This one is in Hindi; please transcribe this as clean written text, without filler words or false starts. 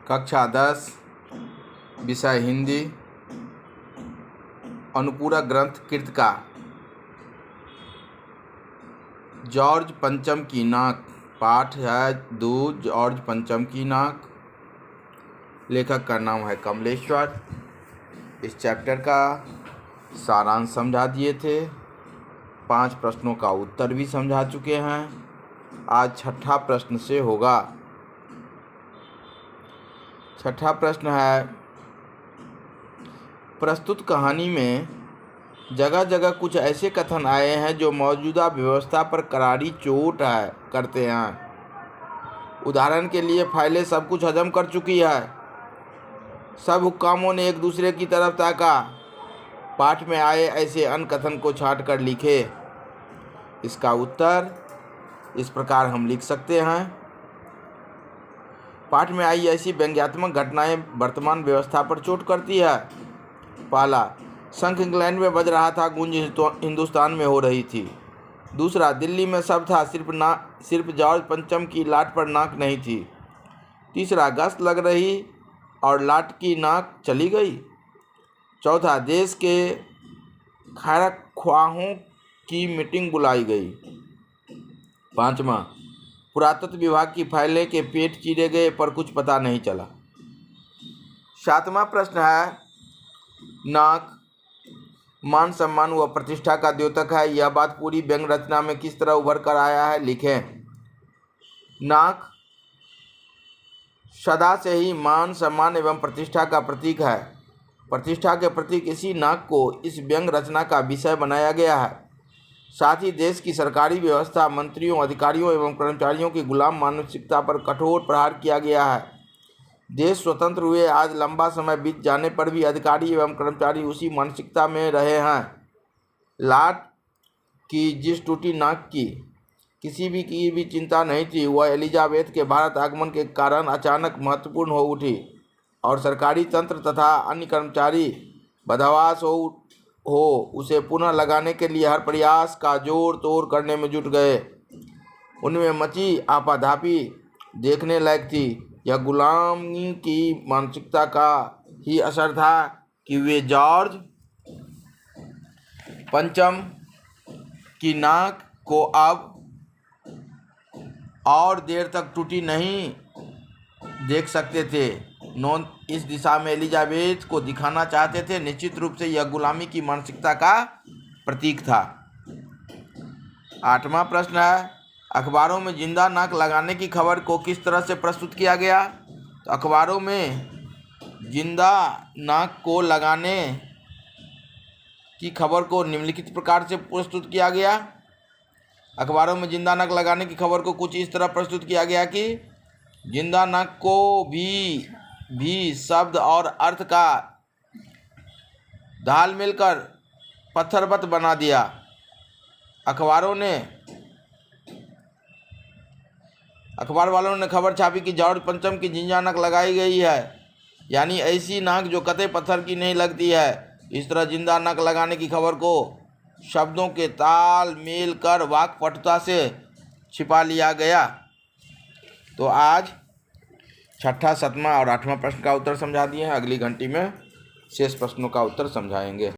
कक्षा 10 विषय हिंदी। अनुपूरक ग्रंथ कृतिका जॉर्ज पंचम की नाक। पाठ है 2 जॉर्ज पंचम की नाक। लेखक का नाम है कमलेश्वर। इस चैप्टर का सारांश समझा दिए थे। 5 प्रश्नों का उत्तर भी समझा चुके हैं। आज छठा प्रश्न से होगा। छठा प्रश्न है, प्रस्तुत कहानी में जगह जगह कुछ ऐसे कथन आए हैं जो मौजूदा व्यवस्था पर करारी चोट करते हैं। उदाहरण के लिए, फाइलें सब कुछ हजम कर चुकी है। सब हुक्कामों ने एक दूसरे की तरफ ताका। पाठ में आए ऐसे अन्य कथन को छांट कर लिखे। इसका उत्तर इस प्रकार हम लिख सकते हैं। पाठ में आई ऐसी व्यंग्यात्मक घटनाएं वर्तमान व्यवस्था पर चोट करती है। पहला, शंख इंग्लैंड में बज रहा था, गूंज हिंदुस्तान में हो रही थी। दूसरा, दिल्ली में सब था, सिर्फ जॉर्ज पंचम की लाट पर नाक नहीं थी। तीसरा, गश्त लग रही और लाट की नाक चली गई। चौथा, देश के खैरख्वाहों की मीटिंग बुलाई गई। पांचवा, पुरातत्व विभाग की फाइलें के पेट चीरे गए पर कुछ पता नहीं चला। सातवां प्रश्न है, नाक मान सम्मान व प्रतिष्ठा का द्योतक है। यह बात पूरी व्यंग्य रचना में किस तरह उभर कर आया है, लिखें। नाक सदा से ही मान सम्मान एवं प्रतिष्ठा का प्रतीक है। प्रतिष्ठा के प्रतीक इसी नाक को इस व्यंग्य रचना का विषय बनाया गया है। साथ ही देश की सरकारी व्यवस्था, मंत्रियों, अधिकारियों एवं कर्मचारियों की गुलाम मानसिकता पर कठोर प्रहार किया गया है। देश स्वतंत्र हुए आज लंबा समय बीत जाने पर भी अधिकारी एवं कर्मचारी उसी मानसिकता में रहे हैं। लाट की जिस टूटी नाक की किसी की भी चिंता नहीं थी, वह एलिजाबेथ के भारत आगमन के कारण अचानक महत्वपूर्ण हो उठी और सरकारी तंत्र तथा अन्य कर्मचारी बदहवास हो उसे पुनः लगाने के लिए हर प्रयास का जोड़ तोड़ करने में जुट गए। उनमें मची आपाधापी देखने लायक थी। यह गुलामी की मानसिकता का ही असर था कि वे जॉर्ज पंचम की नाक को अब और देर तक टूटी नहीं देख सकते थे। इस दिशा में एलिजाबेथ को दिखाना चाहते थे। निश्चित रूप से यह गुलामी की मानसिकता का प्रतीक था। 8वां प्रश्न है, अखबारों में जिंदा नाक लगाने की खबर को किस तरह से प्रस्तुत किया गया। तो अखबारों में जिंदा नाक को लगाने की खबर को निम्नलिखित प्रकार से प्रस्तुत किया गया। अखबारों में जिंदा नाक लगाने की खबर को कुछ इस तरह प्रस्तुत किया गया कि जिंदा नाक को भी शब्द और अर्थ का ढाल मिलकर पत्थरवत बना दिया। अखबार वालों ने खबर छापी कि जॉर्ज पंचम की जिंदा नाक लगाई गई है, यानी ऐसी नाक जो कतई पत्थर की नहीं लगती है। इस तरह जिंदा नाक लगाने की खबर को शब्दों के ताल मेल कर वाक्पटुता से छिपा लिया गया। तो आज छठा, 7वां और 8वां प्रश्न का उत्तर समझा दिए हैं। अगली घंटी में शेष प्रश्नों का उत्तर समझाएंगे।